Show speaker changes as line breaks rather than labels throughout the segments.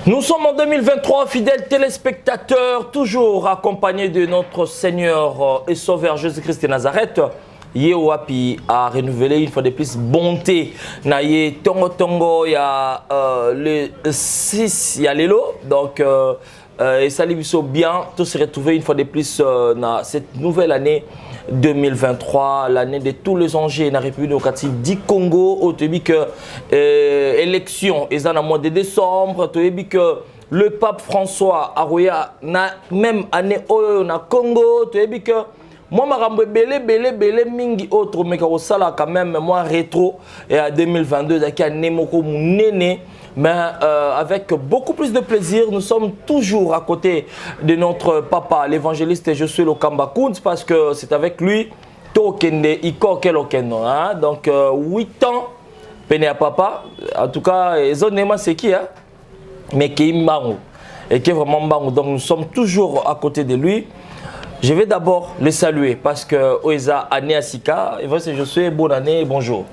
Nous sommes en 2023, fidèles téléspectateurs, toujours accompagnés de notre Seigneur et Sauveur Jésus-Christ de Nazareth. Yewapi a renouvelé une fois de plus bonté. Naye Tongo Tongo, il y a le 6, il y a l'élo. Donc, et ça lui bien, tout se retrouver une fois de plus dans cette nouvelle année 2023, l'année de tous les enjeux dans la République démocratique du Congo. Au début que élection est dans le mois de décembre, au début que le pape François Arouya na même année au Congo, au début que moi marambo belé mingi autre mais au sala quand même moi rétro et à 2022 avec un nemoko munene. Mais avec beaucoup plus de plaisir, nous sommes toujours à côté de notre papa, l'évangéliste Josué Lokamba Kounz, parce que c'est avec lui, Tokende Iko Kelokeno. Donc 8 ans, peine à papa. En tout cas, Zonema c'est qui, hein? Mais qui est Mbangu. Et qui est vraiment Mbangu. Donc nous sommes toujours à côté de lui. Je vais d'abord le saluer parce que Oeza Ané Asika, évangéliste Josué, bonne année et bonjour.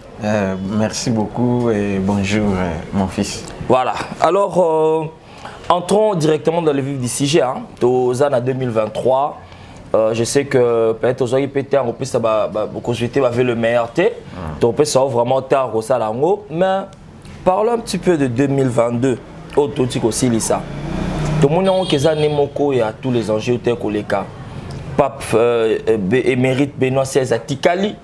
Merci beaucoup et bonjour mon fils.
Voilà, alors entrons directement dans le vif du sujet. Aux années 2023, je sais que peut-être aux années peut-être on peut ça consulter avec le meilleur thé. On peut ça vraiment tard au salango, mais parlons un petit peu de 2022 au Totik aussi Lisa. Tout le monde a que ça nemoko et à tous les enjeux tels que les cas. Pape émérite Benoît XVI Atikali,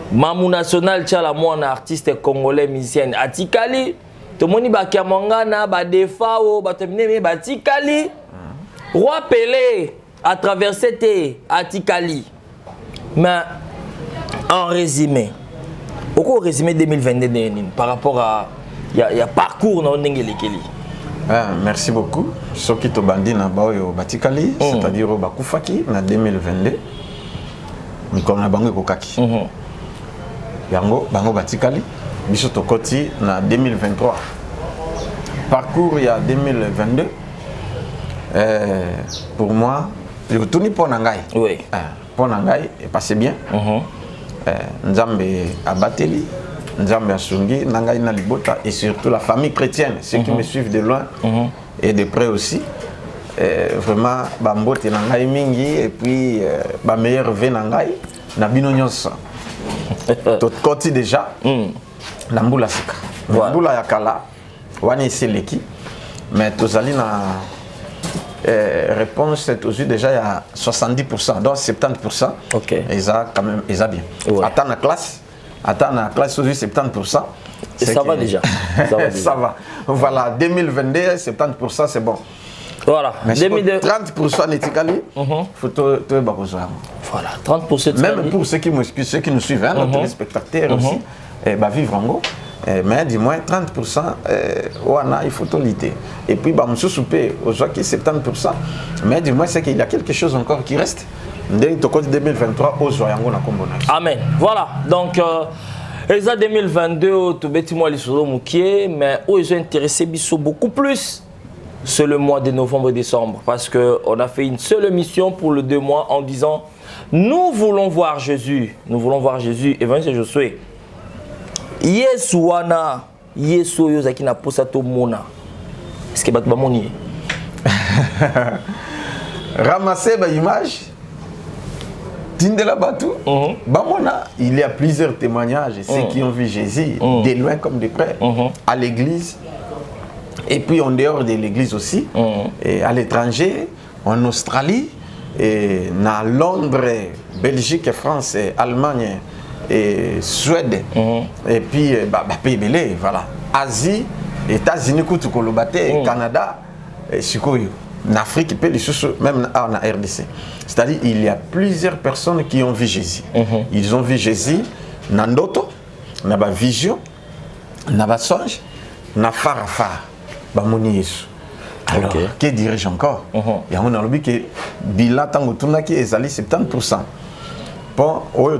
Mamou National Tchala moi un artiste congolais musicien Atikali. Tout le monde ba kiamangana ba defao ba terminer ba Atikali. Roi Pelé a traversé Atikali. Mais en résumé, au résumé 2022 par rapport à il y a parcours dans Nengelekeli.
Merci beaucoup. Ce qui te bandit na baoyo Batikali, c'est-à-dire au Bakufaki en 2022. Nous comme bango kokaki. Yango bango Batikali, biso tokoti na 2023. Parcours il y a 2022. Pour moi, le tourni pour Nangai.
Oui.
Pour Nangai est passé bien. Nzambe abateli. Nzambe Asungi, Nangai Nalibota et surtout la famille chrétienne, ceux qui me suivent de loin et de près aussi. Vraiment, Bambote Nangai Mingi et puis ma meilleure vie Nangai, Nabino Nyonsa. Tout côté déjà, Nambula Sika. Nambula Yakala, Wani Seleki. Mais tous allez na réponse, c'est aussi déjà il y a 70%, donc 70%.
Ok.
Et ça, quand même, ils ont bien.
Ouais.
Attends la classe. Attends, la classe aujourd'hui 70%.
Et ça va déjà.
Ça va. Voilà, 2022, 70% c'est bon.
Voilà.
Mais 30% n'étikali, faut tout
voilà, 30%.
Même pour ceux qui nous suivent, nos téléspectateurs aussi, vivre en gros. Mais dis-moi, 30%, il faut tout lutter. Et puis, je suis soupé aux gens qui 70%. Mais dis-moi, c'est qu'il y a quelque chose encore qui reste. 2023
Amen. Voilà. Donc, les années 2022, tout bêtement les choses mais ils ont intéressé beaucoup plus. C'est le mois de novembre et décembre parce qu'on a fait une seule émission pour le 2 mois en disant nous voulons voir Jésus. Nous voulons voir Jésus. Évangile Josué. Yesu wana Yesu yozaki na posato mona. Est-ce que bat ba moni?
Ramasser ba image. Tindela Batou, il y a plusieurs témoignages, ceux qui ont vu Jésus, de loin comme de près, à l'église, et puis en dehors de l'église aussi, et à l'étranger, en Australie, et à Londres, Belgique, France, Allemagne, et Suède, et puis pays voilà, Asie, États-Unis, Canada, et Sukoyo. En Afrique, même en RDC. C'est-à-dire qu'il y a plusieurs personnes qui ont vu Jésus. Ils ont vu Jésus dans Ndoto, dans la vision, dans la songe, dans la farafara, dans la alors, que dirais-je encore? Il y a un lobby qui est bilan tango tunaki ezali 70%. Bon,
moi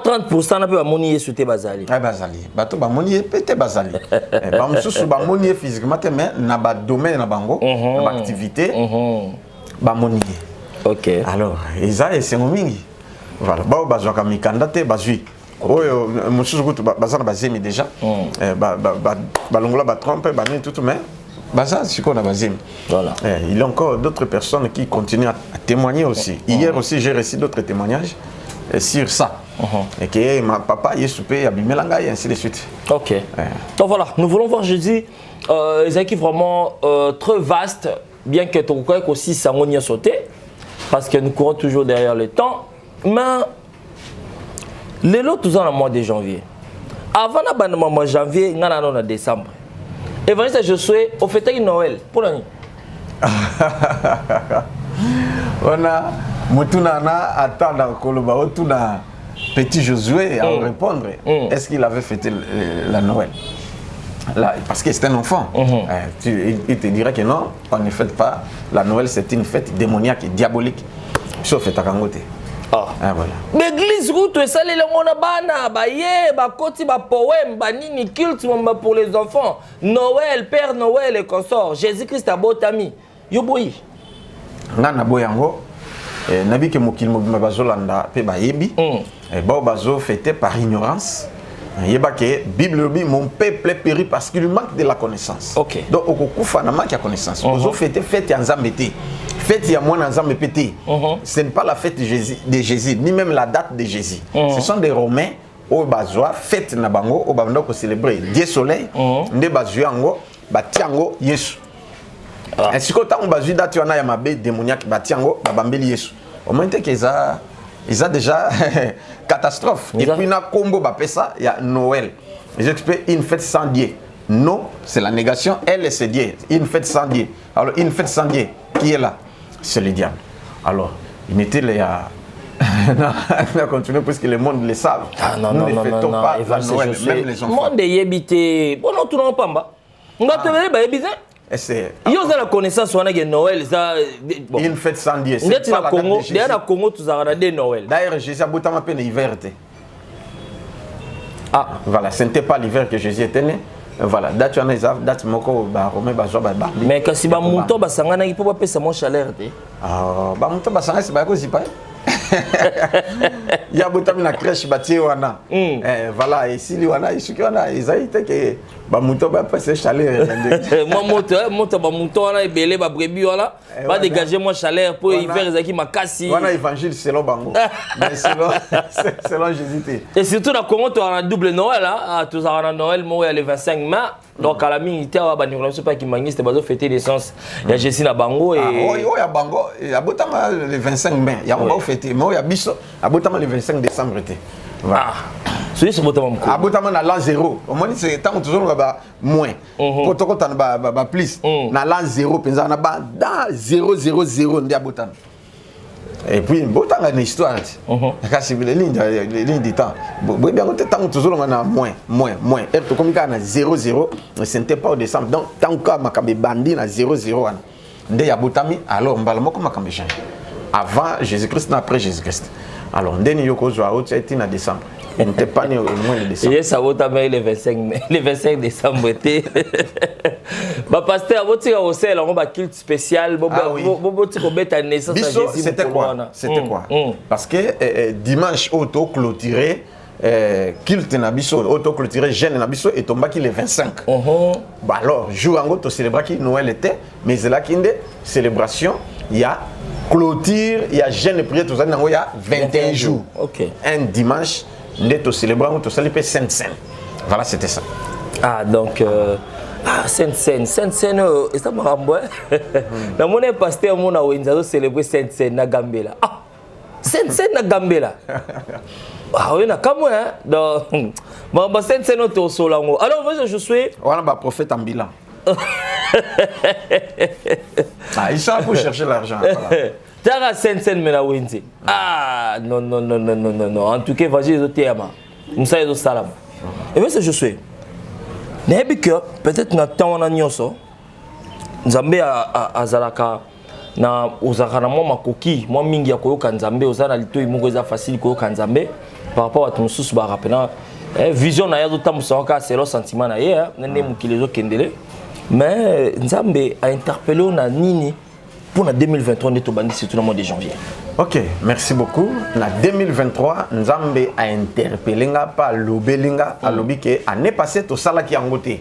30% n'a pas moni souté bazali.
Ah bazali. Bato ba moni pété bazali. Ba mususu ba moni physiquement mais na ba domaine na bango, na ba activité. Ba moni.
OK.
Alors, eza et c'est mingi. Voilà, ba bazwa ka mikanda te bazui. Oyo mususu kutu bazana bazemi déjà. Ba longola ba trompe ba ni tout mais Bah ça, c'est qu'on a basé.
Voilà.
Il y a encore d'autres personnes qui continuent à témoigner aussi. Hier aussi, j'ai reçu d'autres témoignages sur ça. Et que ma papa est soupé à Bimelanga et ainsi de suite.
Ok. Donc voilà, nous voulons voir Jésus. Ils qui vraiment très vaste, bien que tu crois aussi ça m'a sauté, parce que nous courons toujours derrière le temps. Mais les lots tous en mois de janvier. Avant le mois de janvier, nous sommes en décembre. Et vraiment, je suis au fait de Noël. Pour l'année.
On a Moutounana attend Koloba, Otuna petit Josué à répondre. Est-ce qu'il avait fêté la Noël? Là, parce que c'est un enfant. Il te dirait que non, on ne fête pas. La Noël, c'est une fête démoniaque et diabolique. Sauf à Kangote. Voilà.
L'église route, ça les bana, baye, bakoti, ba poème, banini culte pour les enfants. Noël, Père Noël et consort. Jésus-Christ a botami. Yoboyi.
Nana boyango. Nabi ke mokil mobima bazolanda pe bayebi. Ba bazo fêté par ignorance. Yeba ke Bible dit mon peuple périt parce qu'il manque de la connaissance.
Ok.
Donc okufa na manque de connaissance. Ozo fêté fête en Zambété. Fête ya mwana nzambe pété. Ce n'est pas la fête de Jésus ni même la date de Jésus. Ce sont des Romains au bazwa fête na bango au banda ko célébrer Dieu soleil nde bazwango batiango Yesu. Est-ce que tant bazwi date wana ya mabe démoniaque batiango babambeli Yesu. Au moins que ils ont déjà catastrophe. Et puis na combo bapesa il y a Noël. J'explique une fête sans Dieu. Non, c'est la négation, elle c'est Dieu. Une fête sans Dieu. Alors une fête sans Dieu, qui est là? C'est le diable. Alors, il était là. On a continué parce que le monde le savent.
Non,
nous ne fêtons pas la Noël, même les enfants.
Le monde est yébité. Bon, non, tout le monde pas. On va te dire, yébité. Il y a la connaissance on a que Noël.
Une fête sans Dieu.
C'est pas la date de Jésus. D'ailleurs, Congo, tu as regardé Noël.
D'ailleurs, Jésus a bouté ma peine l'hiver. Voilà, ce n'était pas l'hiver que Jésus était né. Voilà, date on a date moko ba romain ba zo ba.
Mais quand si ba mouton ba sangana il peut pas payer mon chaleur té.
Ba mouton ba sangana c'est ba ko zipa. Il y a beaucoup de crèche bâtie wana. Voilà, ici li wana ici qui wana ils a été que ba mouton ba passer chaleur.
Moi mouton ba mouton wana ebelé ba brebis wana ba dégager mon chaleur pour hiver ezaki makasi.
Wana évangile selon bango. Mais selon Jésus té.
Et surtout dans Congo tu as un double Noël hein, tu as un Noël moi le 25 mai. Donc à la militaire ba ne sais pas qui mangiste c'était bazo fêter naissance. Il y a Jésus na bango et
ya bango et abotama le 25 mai. Il y a on fêter moi ya biso abotama le 25 décembre té.
Voilà. Celui sur botama mko.
Abotama na l'an 0. Au moins c'est tant toujours ba moins. Quand on t'a ba plus na l'an 0 penza na ba dans 000 ndi abotama. Et puis botanga une histoire. Kasi les lignes du temps. Bon bien tant toujours on a moins. Et to comme na 0 ce n'était pas au décembre. Donc tant que makambe bandi na 0 wana. Nde ya botami alors mbala moko makambe change. Avant Jésus-Christ après Jésus-Christ. Alors ndeni yoko zo a été na décembre. Il n'était pas né au mois de décembre.
Et ça va t'amener le 25 mai, le 25 décembre été. Bah pasteur, vous tirez au sel, on va culte spécial, vous tirez bête naissance à Jésus.
C'était quoi? C'était quoi? Parce que dimanche auto clôturé culte na biso auto clôturé jeune na biso et tomba qui le 25. Bah alors jour en gros to célébrer qui Noël était, mais c'est là qu'il y a célébration, il y a clôture, il y a jeûne prière tout ça il y a 21 jours.
OK.
Un dimanche nous célébrons tout ça les Sainte Seine. Voilà, c'était ça.
Ah donc Sainte Seine, et ça me ramboie. Na mon pasteur mon a wenza célébrer Sainte Seine na Gambela. Ah. Sainte Seine na Gambela. Ah oui, na comme hein. Donc ma Sainte Seine au solango. Alors moi je suis
voilà ba prophète en bilan. Ils sont là pour chercher l'argent. Voilà.
Tara Sainte-Seine mena wenze. Ah non. En tout cas, vas-y de théma. Moussa de salam. Et bien c'est je suis. N'ebi que peut-être na temps na nyoso. Nzambe a zalaka na uzaka na mwa makoki, mwa mingi ya koyoka Nzambe ozana lito imoko eza facile koyoka Nzambe par rapport à ton sous ba rappelant vision na yazo tamusaka c'est le sentiment na ye nene mukile zo kendele. Mais Nzambe a interpellé na nini pour la 2023 net au bandi surtout dans le mois de janvier.
Ok, merci beaucoup. La 2023 Nzambe a interpellé par lobelinga à lobi que année passée to sala ki yango te.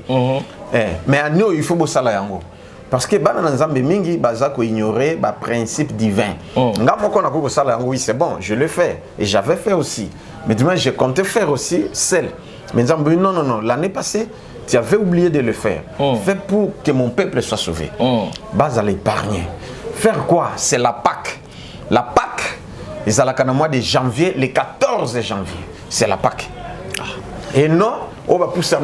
Mais année il faut bo sala yango. Parce que bana nzambe mingi baza ko ignorer ba principe divin. Nga moko na ko sala oui, c'est bon, je le fais et j'avais fait aussi. Mais demain je comptais faire aussi celle. Mais nzambe non, l'année passée, tu avais oublié de le faire. Fais pour que mon peuple soit sauvé. Bas à l'épargner. Faire quoi? C'est la Pâque. La Pâque, ils allaient au mois de janvier, le 14 janvier. C'est la Pâque. Et non, on va pousser à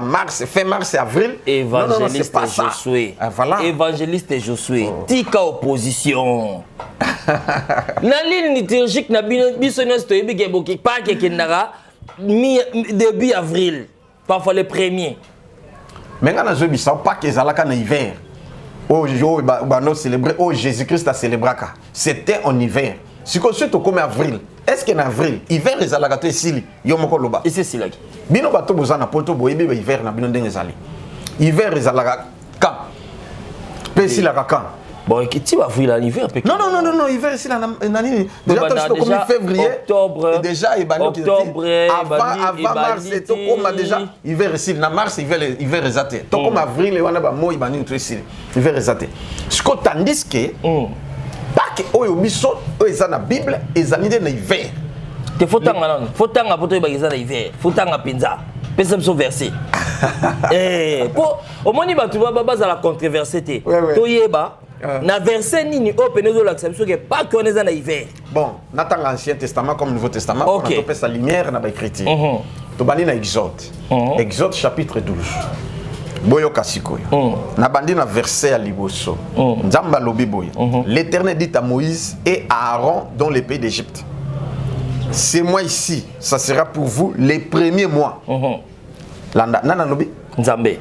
mars, fin mars et avril.
Évangéliste Josué.
Voilà.
Évangéliste Josué. Tika opposition. La ligne liturgique n'a pas début avril. Parfois le premier.
Mais quand on a pas qu'ils allaient en hiver. Oh, Jésus-Christ a célébré. C'était en hiver. Si on suit comme avril, est-ce qu'en avril, hiver les alagato ici, yomoko loba.
Et c'est si là.
Bino bato bozana poto boyebi hiver na bino ndenge zali. Hiver les alagato. Pesi la kaka.
Bon, tu vas avril en hiver peut-être.
Non, hiver ici la nani. Déjà comme février,
octobre,
déjà
octobre,
avant mars c'est tout comme déjà hiver ici na mars hiver exaté. Tout comme avril et wana ba mo ibani tout ici. Hiver exaté. Ce qu'on tandis que Pâques oyo biso oyo eza na Bible ezali nde na hiver.
Te fotanga non, fotanga poto ba eza na hiver, fotanga penza. Pesa biso verset. Po omoni batu ba baza la controversé te. To yeba na verset nini openezo la biso ke Pâques on eza na hiver.
Bon, natanga Ancien Testament comme Nouveau Testament on a topé sa lumière na ba écriture. To bani na Exode. Exode chapitre 12. Boyo kasikoyo. Na bandi na verset à liboso. Nzamba lobi boyo. L'Éternel dit à Moïse et à Aaron dans les pays d'Égypte. C'est moi ici, ça sera pour vous les premiers mois. Nana lobi
Nzambe.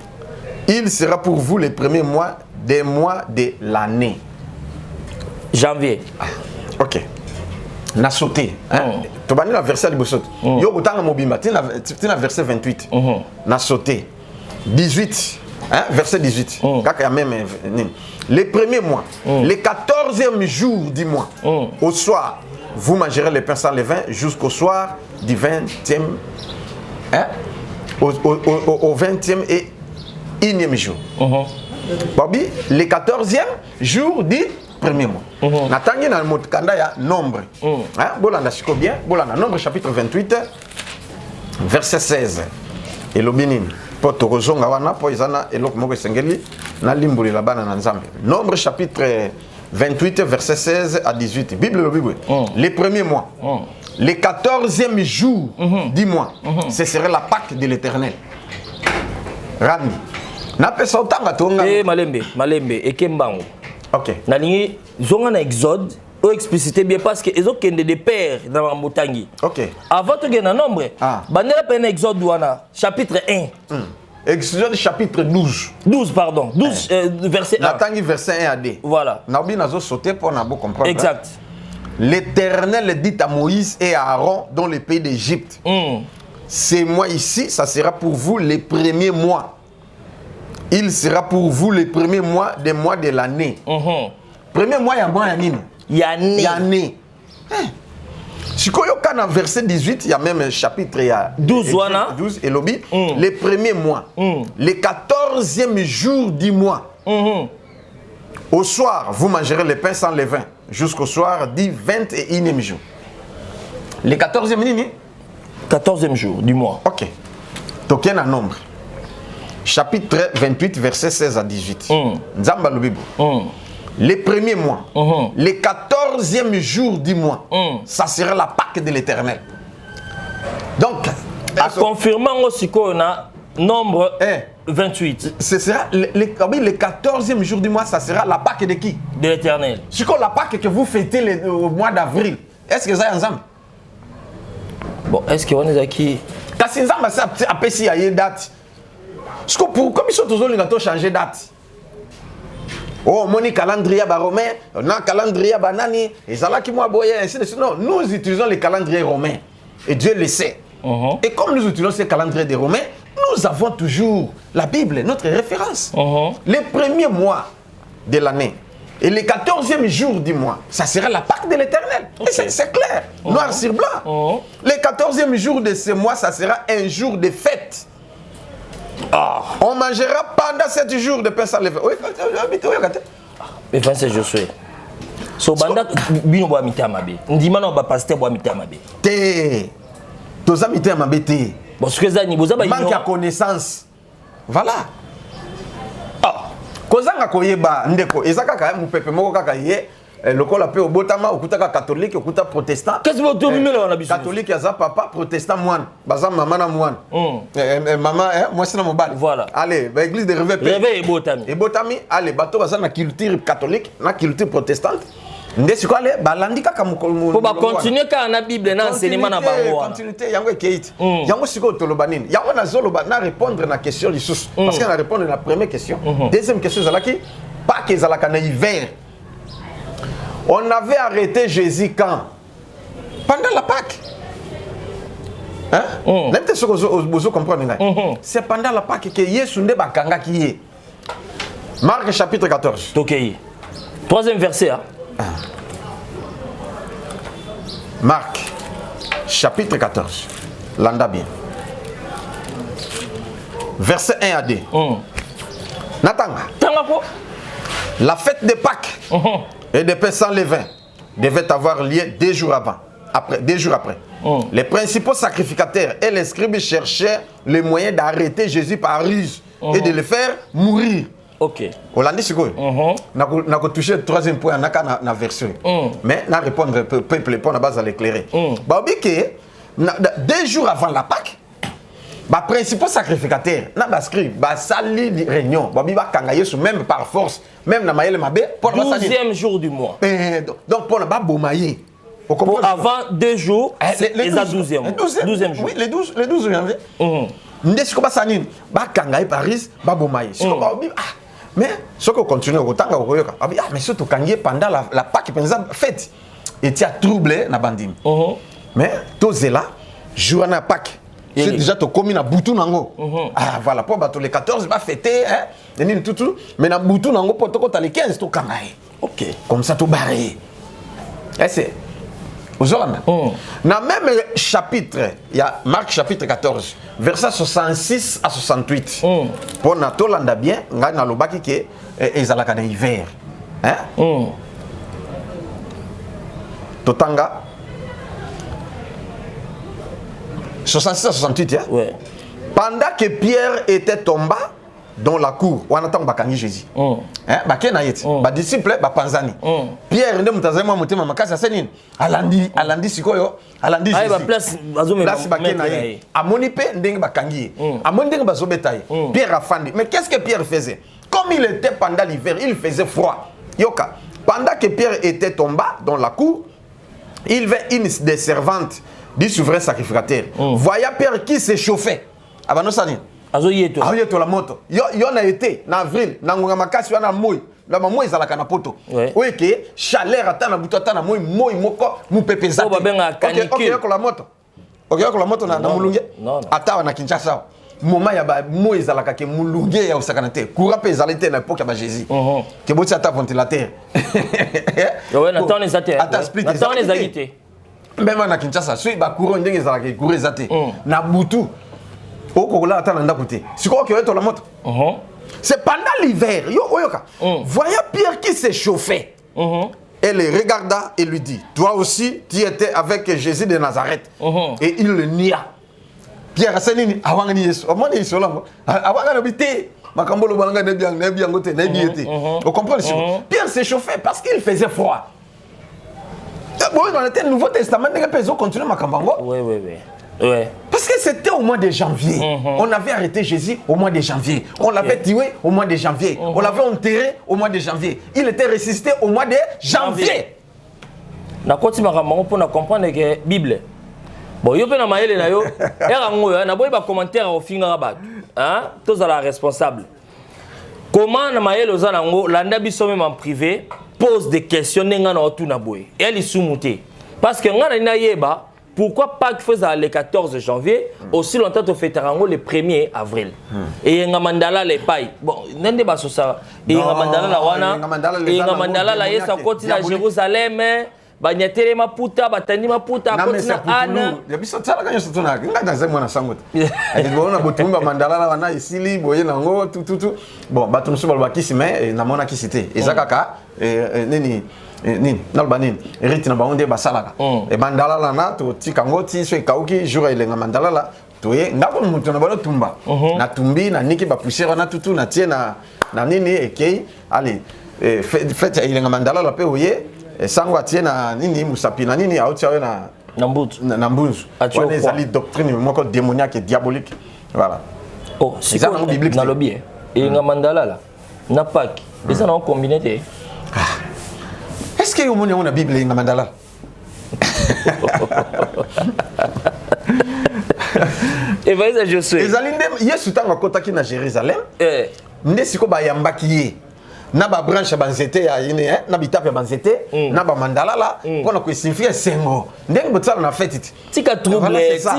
Il sera pour vous les premiers mois des mois de l'année.
Janvier.
OK. Na sauté, hein. To bandi na verset à liboso. Yo kutanga mobimba, tina verset 28. Na sauté. 18, hein, verset 18. Les premiers mois, les 14e jour du mois, au soir, vous mangerez les pains sans levain jusqu'au soir du 20e, hein, au 20e et 1e jour. Bobby, les 14e jour du premier mois. Natangi na motkanda ya nombre. Hein, bolanda siko bien, bolanda nombre chapitre 28, verset 16. Et l'obinin. Nombre chapitre 28 verset 16 à 18. Bible le Bible. Les premiers mois. Les 14e jour du mois. Ce serait la Pâque de l'Éternel. Rami. Na pesa otanga tonga.
Malembe et Kembango.
OK.
Nalingi zonga na Exode ou expliciter bien parce que ils ont des pères dans la montagne.
OK.
Avant de gagner un nombre, bandera peine Exode douana chapitre 1.
Exode chapitre 12.
12 pardon, 12 verset 1.
Natangi verset 1 à 2.
Voilà.
Naobi nazo sauter pour na comprendre.
Exact.
L'Éternel dit à Moïse et à Aaron dans le pays d'Égypte. C'est moi ici, ça sera pour vous les premiers mois. Il sera pour vous les premiers mois des mois de l'année. Premier mois, il y a mois Yané. Si vous avez verset 18, il y a même chapitre
12
et lobby. Les premiers mois, les 14e jour du mois. Au soir, vous mangerez le pain sans levain jusqu'au soir du 21e jour. Les 14e ligne
14e jour du mois.
OK. Donc il y a un nombre. Chapitre 28, verset 16 à 18. Nzamba Lubibu. Les premiers mois, les 14e jour du mois, ça sera la Pâque de l'Éternel. Donc,
confirmant aussi qu'on a nombre 28.
Ce sera les 14e jour du mois, ça sera la Pâque de qui?
De l'Éternel.
C'est quoi la Pâque que vous fêtez au mois d'avril? Est-ce que ça est ensemble?
Bon, est-ce qu'on est qui?
Parce que ça a apprécié à une date. Comme ils sont toujours les changer date. Oh, mon calendrier romain, non calendrier banani, et ça qui moi boyer ainsi de suite. Non, nous utilisons les calendriers romains et Dieu le sait. Et comme nous utilisons ces calendriers des Romains, nous avons toujours la Bible, notre référence. Les premiers mois de l'année et les 14e jour du mois, ça sera la Pâque de l'Éternel. C'est clair, noir sur blanc. Les 14e jour de ce mois, ça sera un jour de fête. On mangera pendant 7 jours de pain sans levain. Oui,
mais 27 jours. So banda bino bo amité amabe. Ndima na ba pasteur bo amité amabe.
Té. Toza amité amabe té.
Parce que ça ni boza ba
manque à connaissance. Voilà. Kozanga koyeba ndeko ezaka ka mupepe moko kaka ye lokola pe obotama okutaka catholique okuta protestant.
Qu'est-ce que tu veux là biso?
Catholique aza papa, protestant moine. Baza maman na moine. Maman moi c'est na mobali.
Voilà.
Allez, ba église de réveil.
Réveil ebotami.
Ebotami, allez bato baza na culture catholique, na culture protestante. Ndesi ko ale balandi kaka mukolo.
Faut ba continuer ka na Bible na enseignement na bango.
Continuité yango ekeit. Yango siko toloba nini? Yango na zoloba na répondre na question lisusu parce que na répondre na première question. Deuxième question zalaki pas que zalaka na hiver. On avait arrêté Jésus quand? Pendant la Pâque. Hein? N'importe ce que vous comprenez. C'est pendant la Pâque que Yesu nde bakanga ki ye. Marc chapitre 14.
Tokei. Troisième verset. Hein?
Marc, chapitre 14. Landa bien. Verset 1 à 2. Natanga. La fête de Pâques et de pain sans levain devait avoir lieu 2 jours avant. Après, 2 jours après. Les principaux sacrificateurs et les scribes cherchaient le moyen d'arrêter Jésus par ruse et de le faire mourir.
Ok.
Hollandi sikoyo. Na ko toucher le troisième point na version. Mais na répondre peuple pour na base à l'éclairer. Ba obike 2 jours avant la Pâque, ba principaux sacrificateurs na ba scribe ba sali réunion, ba biba kanga Yesu même par force, même na mayele mabe pour
12e jour du mois.
Donc pour na ba bomaye.
Pour avant 2 jours, c'est les 12e. 12e jour.
Oui, les 12 janvier. Ndesi ko ba sanine, ba kanga Paris, ba bomaye. Siko ba obi mais ce qu'on continue au temps mais surtout quand il est pendant la Pâque par exemple fête et tu as troublé na bandim mais tout là jour na Pâque c'est déjà to commis na butu nango voilà pour bato les 14 va fêter hein ni tout mais na butu nango pour to les 15 to kanae OK comme ça tout barré et c'est aux Hollandais. Dans le même chapitre, il y a Marc chapitre 14, versets 66 à 68. Pour nous Hollanda bien, on a le bac qui est en hiver. Hein? Totanga 66 à 68. Hein?
Ouais.
Pendant que Pierre était tombé dans la cour, on attend bakangi Jésus. Hein, bakena yeti. Ba disciple ba panzani. Pierre ndé mutazema mutema makasa senine. Alandi sikoyo, alandi Jésus.
Ba place bazome
bakena yé. Amoni pe ndenge bakangi. Amoni ndenge bazobeta yé. Pierre afandi. Mais qu'est-ce que Pierre faisait? Comme il était pendant l'hiver, il faisait froid. Yoka. Pendant que Pierre était tombé dans la cour, il vint une des servantes du souverain sacrificateur. Voyant Pierre qui s'échauffait. Abanosani.
Azoyeto.
Azoyeto la moto. Yo na été en avril, na ngonga makasi wana moyi. Na moyi ezalaka na poto. Oui que chaleur ata na buto ata na moyi moko mupepeza.
O babenga canicule.
OK la moto. OK la moto na mulunge. Ata na Kinshasa. Moment ya ba moyi ezalaka ke mulunge ya osakana te. Courant pe ezalite na époque ya ba Jésus. Que boti ata ventilateur.
Yo na tone zate.
Ata split.
Na tone zagite.
Même na Kinshasa, sui ba courant ndenge ezalaka courant zate. Na butu. C'est pendant l'hiver. Voyant Pierre qui s'échauffait, elle le regarda et lui dit, toi aussi, tu étais avec Jésus de Nazareth. Et il le nia. Pierre a dit, vous comprenez? Pierre s'échauffait parce qu'il faisait froid. Dans le Nouveau Testament, on continue à
oui.
Parce que c'était au mois de janvier. On avait arrêté Jésus au mois de janvier. On l'avait tué au mois de janvier. On l'avait enterré au mois de janvier. Il était ressuscité au mois de janvier.
Na koti makambo pour comprendre que la Bible. Bon, yo pe na mayele na yo, era ngoyo na boy ba commentaire au finga ba. Hein? Tous à la responsable. Comment na mayele ozana ngo landa biso même en privé pose des questions nga na otu na boy. Elle est sous-montée. Parce que nga na yeba pourquoi Pâques faisait le 14 janvier, aussi longtemps au Fétarango le 1er avril. Et il y a mandala les pailles. Bon, n'en débat sur ça. Et il y a mandala la wana. Et il y a mandala la yesa côté de Jérusalem. banyatele maputa batandi maputa
akotina ana biso tsala kanyo sotona ngata za mwana sango te bona botumba mandala wana isili boye nango tututu bon bato musu balobakisi mais namona kisite ezakaka nini nalba nini rite na baonde basalaka e mandala lana to tikango ti so ekauki jour elenga mandala la toye ngako mutu na balo tumba na tumbi na niki ba poussière na tutu na tie na nini ekei allez fait elenga mandala la pe oye sango atie na nini musapi na nini auti awe na mbunzu wana ezali doctrine moko démoniaque et diabolique voilà
oh c'est ça biblique na lobby elenga mandala la na paki eza na combiné te
est-ce que omoni on a bible elenga mandala
et vas-y je sais
ezali nde yesu tanga kotaki na Jérusalem nde siko bayambaki ye na ba branche banzete ya yine na bitape ya banzete na ba mandala la pona ko signifier sengo ndenge botsala na fête
tika trouble
ça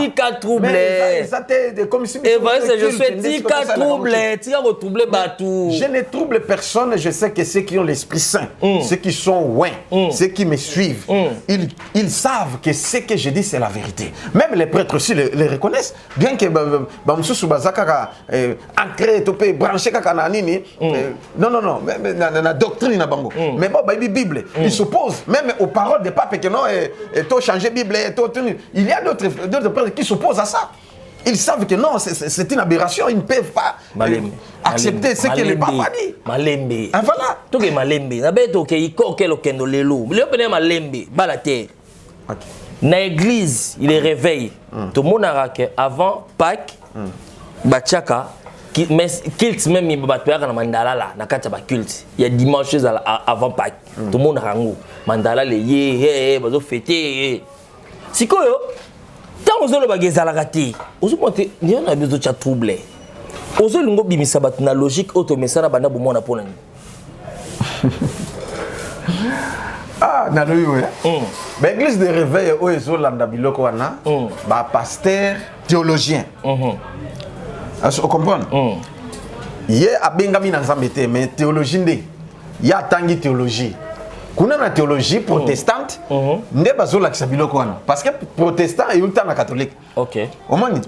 comme si
et vas-y je sais tika trouble tika ko troubler batou
je ne trouble personne je sais que ceux qui ont l'esprit saint ceux qui sont loin ceux qui me suivent ils savent que ce que je dis c'est la vérité même les prêtres aussi les reconnaissent bien que ba mususu bazaka ancré topé branché kaka na nini non la doctrine na bango mais bon Bible il s'oppose même aux paroles des papes que non et tout changer Bible et tout il y a d'autres prêtres qui s'opposent à ça ils savent que non c'est une aberration ils ne peuvent pas accepter ce que le pape a dit
malembe
voilà
to ke malembe na beto ke ikoke lokendo lelo le pene malembe bala terre na église il est réveil tout le monde a que avant Pâques bachaka mais culte même il va na mandala là na kata ba culte il y a dimanche avant Pâques tout le monde rango mandala le ye bazo fêter sikoyo tant ozo lo bageza la raté ozo monter ni on a besoin de trouble ozo lingo bimisa bat na logique auto mesana bana bomona pona ni
na loyi ba église de réveil o ezo landa biloko wana ba pasteur théologien vous comprenez? Il y a bengami na nzambe te mais théologie ndé ya tangi théologie kuna na théologie protestante ndé bazola kisa biloko wana parce que protestant et ulta na catholique
OK
omoni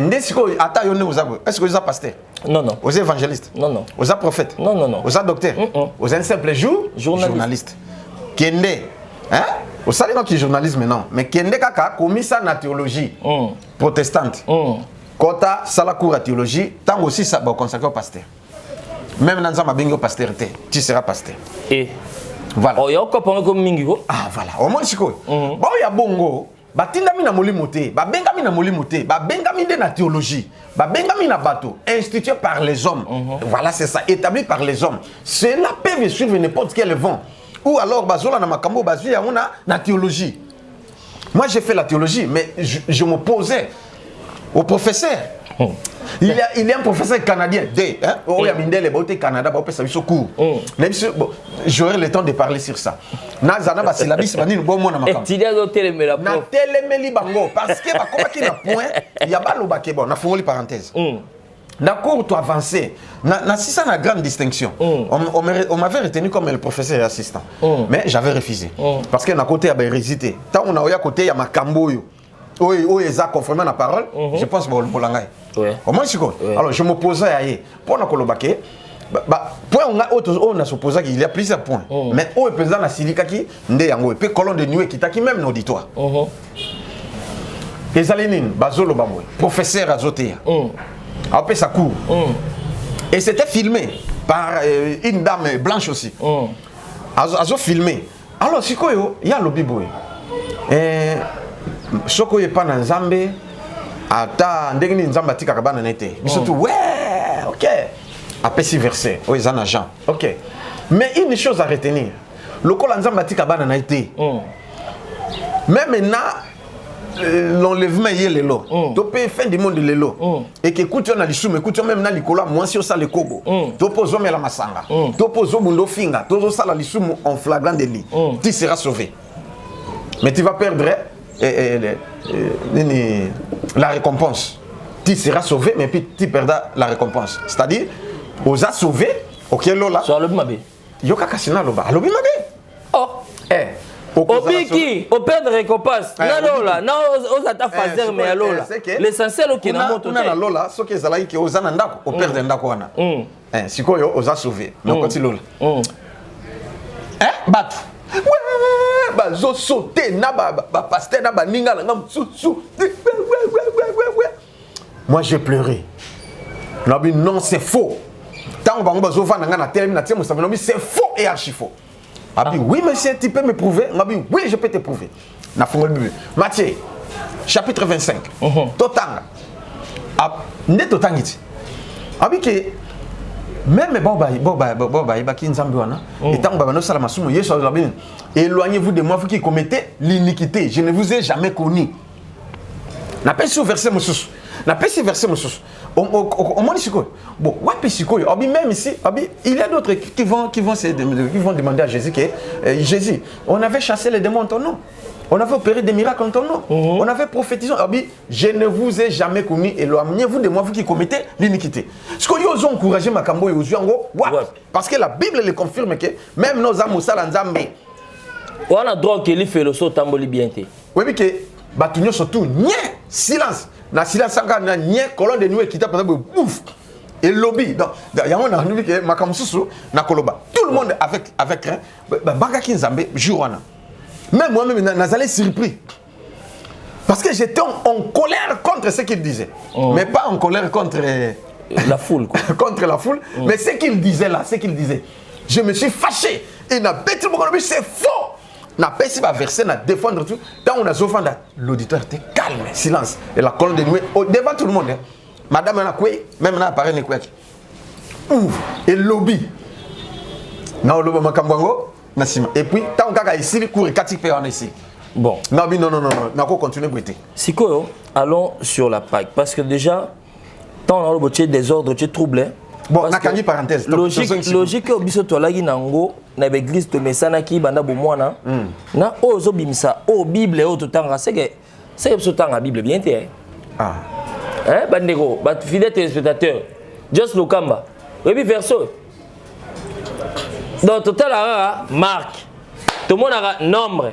ndé siko ata yone uzabo est-ce que vous êtes pasteur
non
vous êtes évangéliste
non
vous êtes prophète
non
vous êtes docteur vous êtes un simple journaliste kende hein vous savez non qui journalisme non mais kende kaka komisa na théologie protestante Kota sala cours à théologie, tant aussi ça va consacrer au pasteur. Même dans ma bingo pastorité, tu seras pasteur.
Et
voilà.
Oh, il y a encore comme mingo.
Ah voilà. Au moins siko. Bon ya bongo, ba tindami na molimote, ba bengami na molimote, ba bengami de na théologie, ba bengami na bateau, institué par les hommes. Voilà, c'est ça, établi par les hommes. Cela peut suivre n'importe quel vent. Ou alors bazola na makambo bazu ya una na théologie. Moi j'ai fait la théologie, mais je m'opposais au professeur. Il y a un professeur canadien, au Yamindele, au Canada, au Pessabiso cours. J'aurai le temps de parler sur ça. Nazana Basilabis, Manine, bon, mon amateur.
Tu dis à téléméla.
Na téléméli bango, parce que, comme il y a point, il y a pas le baquet, bon, on a fait parenthèse. D'accord, tu avances. C'est ça la grande distinction. On m'avait retenu comme le professeur et assistant. Mais j'avais refusé. Parce que, d'un côté, il y a hésité. Tant on a eu à côté, il y a ma camboyo. Oui, ils ont confirmé la parole. Je pense que c'est Bolangay. Au moins, alors, je m'opposais à eux. Pour nous colobaquer, point on a supposé qu'il y a plusieurs points. Mais au président la Silika qui ndé yango et puis colonne de nuit qui t'a qui même l'auditoire. Les alénines, Bazolo Bamoy, professeur Azotea. Après ça court. Et c'était filmé par une dame blanche aussi. Azo filmé. Alors, c'est quoi il y a le biboy. Soko ye pa na nzambe ata ndenge ni nzamba tika kabana nete bisoto ouais OK après ce verset o ezana Jean OK mais une chose à retenir le col nzamba tika kabana na été même maintenant l'enlèvement y est lelo to pe fin du monde lelo et que écoute on a lisou mais écoute même na likolo moi si o ça le kobo to pozo mela masanga to pozo mundo finga to ça la lisou en flagrant délit tu seras sauvé mais tu vas perdre la récompense. Tu seras sauvé, mais puis tu perdras la récompense. C'est-à-dire, on a sauvé, ok, Lola.
Sur le Mabé.
Yoka Kassina Loba. Lobi Mabé.
Oh. Obiki, au père de récompense. Non, là, non, on s'attend fazer, mais Lola. L'essentiel, ok, na moto.
On a Lola, ce qui est là, qui est aux anandako, au père de Ndakoana. Si quoi, on a sauvé. Donc, quand il Lola. Bat. Ouais, bah, zo sauté, na ba pasteur, na ba ninga, na ngam sou. Moi, j'ai pleuré. Non, c'est faux. Tant on va zovan na terme na tiens, c'est faux et archi faux. Oui, monsieur, tu peux me prouver? Oui, je peux te prouver. Matthieu, chapitre 25. Totanga. Ne totangiti. Que même éloignez-vous de moi, vous qui commettez l'iniquité. Je ne vous ai jamais connu. N'a pas ce verset, monsieur. N'a pas ce verset, monsieur. Bon, même ici, il y a d'autres qui vont demander à Jésus que Jésus, on avait chassé les démons en ton nom. On avait opéré des miracles en ton nom. On avait prophétisé. Je ne vous ai jamais commis. Éloignez-vous de moi, vous qui commettez l'iniquité. Ce que vous encouragé ma cambo et parce que la Bible le confirme que même nos âmes
on a droit qu'il fait le saut tamboli bien.
Oui, mais que batunyo surtout silence. Na silence sanga na colonne de nuit qui t'a pendant ouf. Et lobby donc il y a on a nous que makamsusu na koloba. Tout le monde avec banga kinzambe jourana. Même moi-même nazalé surpris. Parce que j'étais en colère contre ce qu'il disait. Mais pas en colère contre
la foule quoi.
Contre la foule, mais ce qu'il disait là, je me suis fâché et na bête mon c'est faux. Na pas si va verser na défendre tout. Tant on a offendu l'auditeur était calme, silence et la colonne de nuit devant tout le monde. Madame na quoi même na appareil ne quoi. Et lobby. Na lobo makambango na sima. Et puis tant kaka ici court 4 pe en ici.
Bon.
Non, na ko continuer bruiter.
Siko, allons sur la Pâque parce que déjà tant on a le désordre, tu trouble.
Bon, na kangi parenthèse.
Logique au biso to lagi nango na église to mesana ki banda bo mwana. Na ozo bimisa o Bible o to tanga c'est que so tanga Bible bien té.
Ah.
Hein bandego, bat fidèle téléspectateur. Just Lukamba. Oui verso. Dans total Marc. Tout le monde a nombre.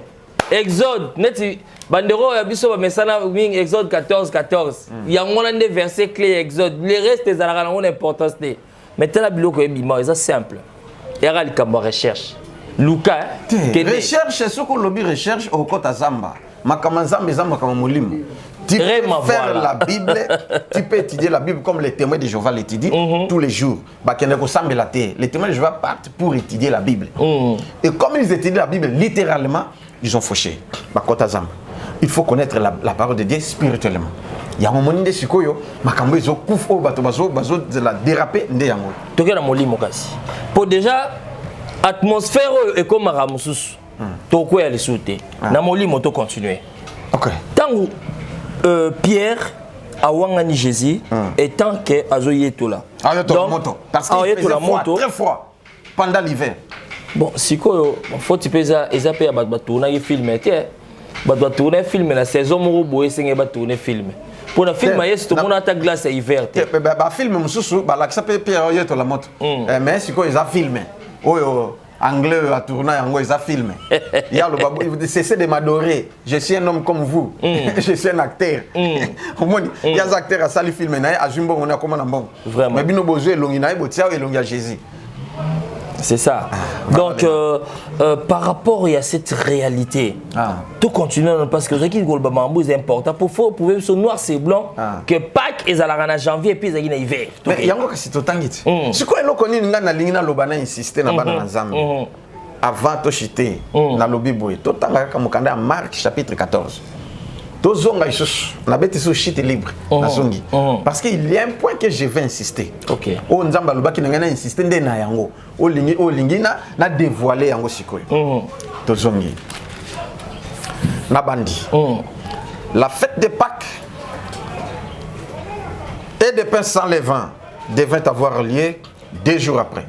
Exode, net bandero ya biso ba mesana wing Exode 14. Il y a un des versets clés Exode. Les restes des alaka ont importance té. Maintenant la biloko e bima, c'est simple. Il y a le cambo recherche. Luka
recherche ce qu'on lobby recherche au côté Zamba. Makamazamba zamba kama mulimo. Tu peux faire la Bible, tu peux étudier la Bible comme les témoins de Jéhovah l'étudient tous les jours. Les témoins de Jéhovah partent pour étudier la Bible. Et comme ils étudient la Bible littéralement, ils ont fauché. Il faut connaître la parole de Dieu spirituellement. Il y a un moment de sikoyo, makambo zo kufo bazo de la déraper ndé yango.
Toke na molimo kasi. Pour déjà atmosphère est comme Ramusus. Toko ya lesute. Na molimo to continuer.
OK.
Tangu Pierre a wangani Jésus et tant que azoyetola.
Donc parce qu'il faisait froid, très froid pendant l'hiver.
Bon, sikoyo faut tu pesa ezapé ba tourner un film était ba tourner film la saison moko boye senge ba tourner film. Pour le film yes tout le monde a ta glace hiver.
Ba film mususu ba la sape Pierre yetola moto. Mais sikoyo ils a filmé. Oyo anglais a tourné yango ils a filmé. Il y a le cessez de m'adorer. Je suis un homme comme vous. Je suis un acteur. Il y a des acteurs à sali film na a jumbo on a comment na bon.
Vraiment.
Mais bino bozo elongi na botia elongi à Jésus.
C'est ça. Donc, par rapport à cette réalité, tout continue parce que ce qui est important. Pour pouvoir se noir, c'est blanc, que Pâques est à la janvier et puis il y a hiver.
Mais il y a encore si tout temps. Si quoi nous connaissons na lingina lobana insister na bana nzambe. Avant to chité na lobi boy. Tout temps comme kanda Marc chapitre 14. Tozonga isus na beti so chité libre na zongi. Parce qu'il y a un point que je vais insister.
OK.
O nzamba lobaki na ngana insister nde na yango. O lingi na dévoiler yango sikoyo. Tozongi. Na bandi. La fête de Pâques et des pains sans levain devait avoir lieu 2 jours après.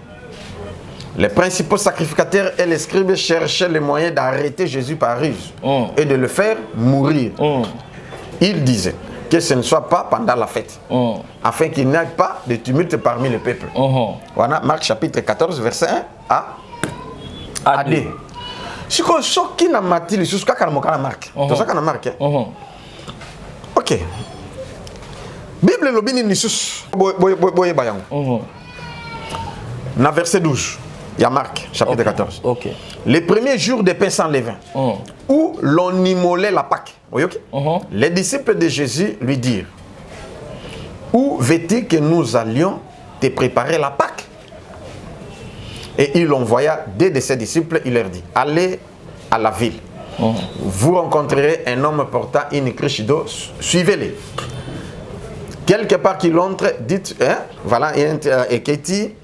Les principaux sacrificateurs et les scribes cherchaient les moyens d'arrêter Jésus par ruse et de le faire mourir. Ils disaient que ce ne soit pas pendant la fête, afin qu'il n'y ait pas de tumulte parmi le peuple. Voilà Marc chapitre 14, verset 1 à 2. Si on choque qui n'a maté les choses, qu'à la marque. C'est ça qu'on a marqué. Ok. Bible l'obéit ni sus. Boye bayang. Dans verset 12, il y a Marc, chapitre 14.
Ok.
Les premiers jours des pains sans levain, où l'on immolait la Pâque. Les disciples de Jésus lui dirent, où veux-tu que nous allions te préparer la Pâque? Et il envoya deux de ses disciples, il leur dit, allez à la ville. Vous rencontrerez un homme portant une cruche d'eau, suivez-les. Quelque part qu'il entre, dites, voilà, et Katie,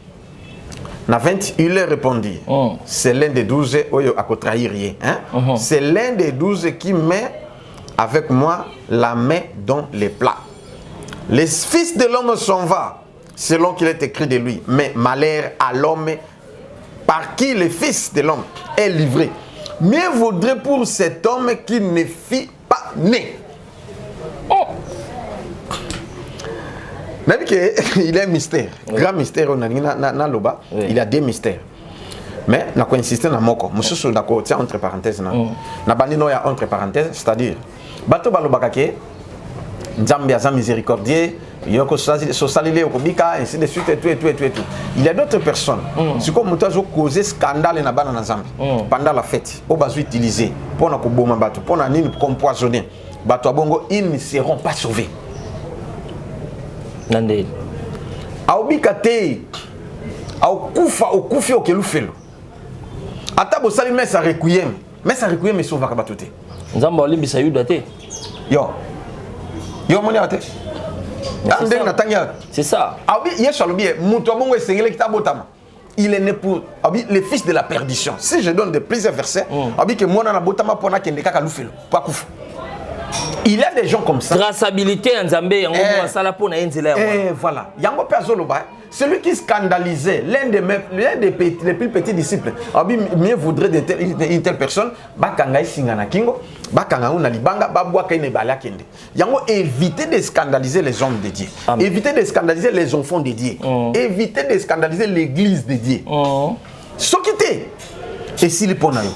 il leur répondit, c'est l'un des 12 à trahir rien. C'est l'un des 12 qui met avec moi la main dans les plats. Les fils de l'homme s'en va, selon qu'il est écrit de lui, mais malheur à l'homme par qui le fils de l'homme est livré. Mieux vaudrait pour cet homme qui ne fit pas né. Il y a un mystère, grand mystère, il y a des mystères. Mais on a insisté dans moko, monsieur suis d'accord, tiens entre parenthèses na bandino ya entre parenthèses, c'est-à-dire bato balobakake Nzambe aza miséricordieux, yoko sosalile okobika ainsi de suite et tout. Il y a d'autres personnes, c'est comme muto azo causer scandale na bana na Nzambe pendant la fête, o bazo utiliser pour na koboma bato, pour na nini compoisonner. Bato abongo ils ne seront pas sauvés.
Nande
aobika te okufi okelufelo ata bosali mesa requiem esovaka bato te
Nzambe olimbisa yuda te
yo moni ate ndenge natangi
c'est ça
aobi yesu alobi muto abongo esengeli kita botama il est né pour le fils de la perdition. Si je donne de plusieurs versets aobi que mona na botama pona kende kaka lufelo po akufa. Il y a des gens comme ça.
Traçabilité en Zambie, on voit ça là pour n'ainzela.
Voilà. Yango Perzoloba, celui qui scandalisait l'un des plus petits disciples. Abi mieux voudrait d'une telle personne, bakanga singana kingo, bakanga una libanga, babwa kaine bala kende. Yango éviter de scandaliser les hommes de Dieu. Éviter de scandaliser les enfants de Dieu. Éviter de scandaliser l'église de Dieu. Sokite. Et s'il est pour nayo.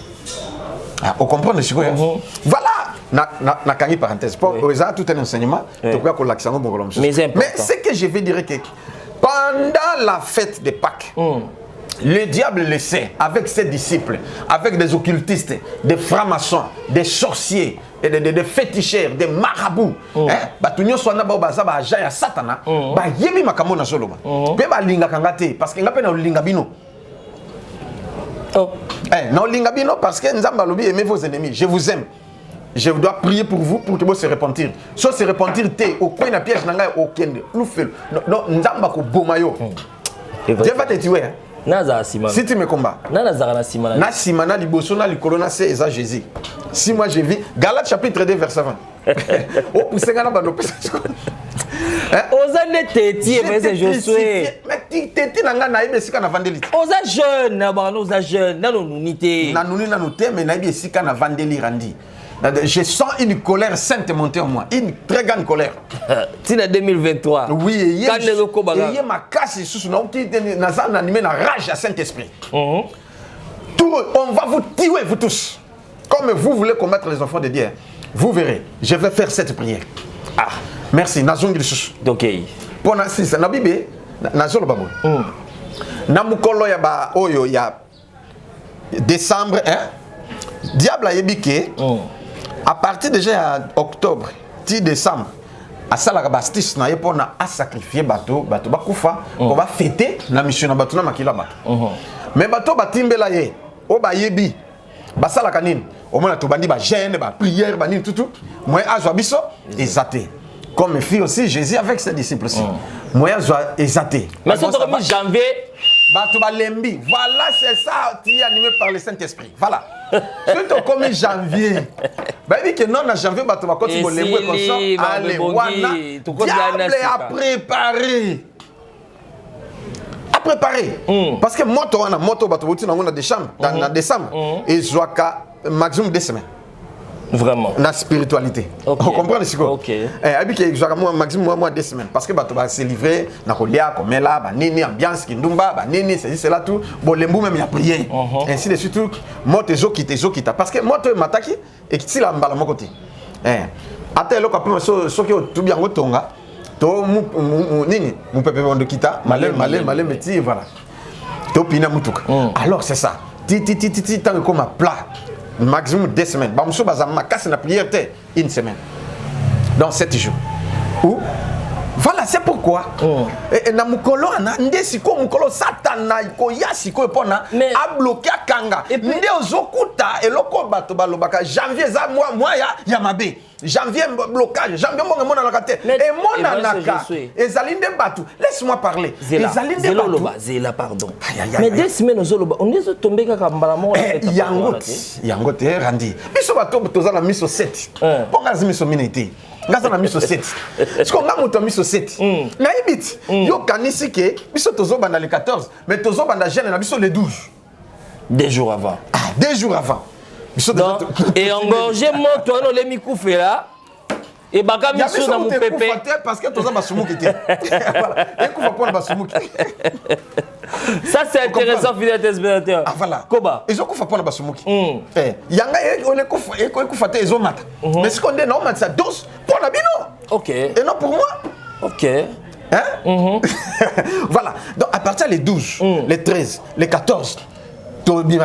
On comprend ce que voilà. Na kangi parenthèse pour tout un enseignement mais ce que je vais dire que pendant la fête de Pâques le diable le sait avec ses disciples, avec des occultistes, des francs-maçons, des sorciers, des féticheurs, des marabouts. Batunyo swana ba baza ba agent ya satana ba yemi makambo na soloba pe ba linga kangate parce que ngapena linga bino non linga bino parce que nzamba lobi aimez vos ennemis, je vous aime. Je dois prier pour vous pour que vous se repentir. Soit se repentir, au coin de piège, au kende. Non, nzamba ko bomayo. Dieu va te tuer. Si tu me combats. Na simana liboso na likolona c'est eza Jésus. Si moi je vis, Galates chapitre 2 verset 20. Oh poussengana bano pesa.
Oza ne teti mais Josué.
Mais teti nanga na ibe sika na vandeli.
Oza jeune na bano oza jeune na nunité. Na
nuni na noté mais na ibe sika na vandeli randi. Je sens une colère sainte monter en moi, une très grande colère.
C'est en 2023.
Oui, il y a ma casse sous animé na rage à Saint-Esprit. On va vous tuer, vous tous. Comme vous voulez combattre les enfants de Dieu, vous verrez. Je vais faire cette prière. Ah, merci.
Ok.
Pour na six, na bibe, na zolo babo. Na mukolo ya ba oyo ya décembre, diable a yebike. À partir déjà octobre, 10 décembre, à Salaka Bastis, na yepona a sacrifié bateau bakufa, on va fêter la mission na bateau na makila bateau. Mais bateau batimbela ye, o ba yebi, basalaka nini, au moins to bandi ba gêne, ba prière, ba nini tout. Moi azwa biso exaté. Comme fit aussi Jésus avec ses disciples aussi. Moi azwa exaté.
Mais c'est en janvier.
Bateau ba lembi. Voilà, c'est ça qui est animé par le Saint-Esprit. Voilà. Surtout comme janvier. Bah oui que non en janvier bateau ba continuer lembo comme ça. Allez, voilà. Diable a préparé. A préparé. Parce que moto bateau boti na des chambres dans décembre et zoaka maximum 2 semaines.
Vraiment.
La spiritualité.
Okay.
On comprend ce quoi?
Ok.
Maximum moi 2 semaines. Parce que tu vas se livrer, na kolia, comme là, nini, ambiance, kindumba, nini, c'est là tout. Bon, les mots même, il y a prié. Ainsi de suite, moi, te zo kita. Parce que moi, tu m'attaques et qui la mbala mon côté. Attends, le capitaine, ce qui est tout bien au tonga. To nini, mon pépé de kita, malin, petit, voilà. To pina mutuk. Alors, c'est ça. Ti, tant que comme un plat. Maximum 2 semaines. Bamso bazama casse la prière 1 semaine. Dans 7 jours. Ou voilà, c'est pourquoi. Et na mukolo na ndesiko mukolo satana iko yasiko pona a bloqué kanga. Nde ozokuta eloko bato balobaka janvier za moi ya mabe. Janvier blocage, janvier mona la kate. Et mona naka. Ezalinde batu. Laisse-moi parler. Ezalinde batu.
Zela pardon. Mais 2 semaines ozoloba, on est tombé kaka mbalamo.
Yangote randi. Biso bato tozala miso 7. Ponga miso minete. Ngaza na miso 7. Est-ce qu'on a moto miso 7? Na ibit. Yo kanisi ke biso tozo banda le 14, mais tozo banda jeune na biso le 12.
2 jours avant.
2 jours avant.
Donc, et engorger moto no le mikoufe là. Et baka miso na mon pépé
parce que tozo basumuki te. Voilà. Et qu'on va prendre basumuki.
Ça c'est intéressant fidèle téléspectateur.
Ah voilà.
Koba.
Ils ont kufa pona basumuki. Yanga on est kufa kufa te ezo mata. Mais ce qu'on dit non ça 12 pour la bino.
OK.
Et non pour moi.
OK.
Hein? Voilà. Donc à partir les 12, les 13, les 14,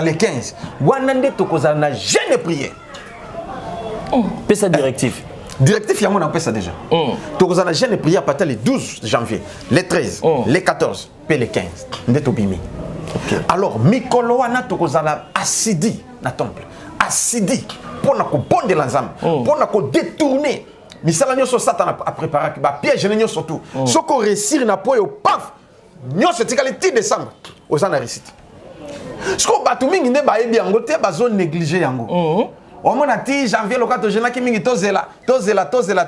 les 15, wanande tokoza na jeune prière.
Pé sa directive.
Directif, on appelle ça déjà. Tokoza na jeune prière à partir les 12 janvier, les 13, les 14, puis les 15. Ndetobimi. Alors mikolo wana tokoza na asidi na temple. Asidi pour na ko bonde l'ensemble, pour na ko détourner. Misala nyoso Satan a préparé ba piège nyoso tout. Soko réussir na po yo paf. Nyoso tikali 10 décembre aux ana réussite. Soko batu mingi ne ba yebi yango te ba zone négliger yango. O mona ti janvier lokato jena ki mingi tozela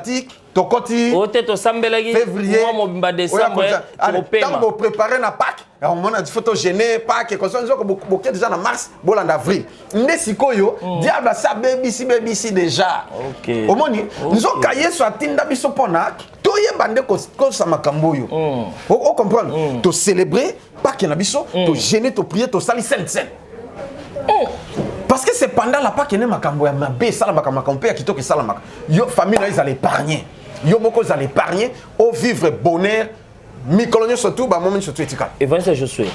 ti to koti
o te to sambelaki
février
mois mobimba décembre to pema.
Tant préparer na Pâques, on mona photo gêner Pâques comme ça nzoko boké déjà na mars, boland avril. Nde sikoyo diable sa baby si déjà.
OK.
O moni nzoka yeso atinda biso pona toye bande ko sa makambo yo. O comprendre to célébrer Pâques na biso, to gêner, to prier, to sali sainte. Parce que c'est pendant la Pâques que makambo ya mabe sala makambo pe ya kitoko sala mak. Yo famille là ils allaient épargner. Yo moko ils allaient épargner au vivre bonheur. Mi colonio surtout ba moment surtout etika.
Evangeliste Josué.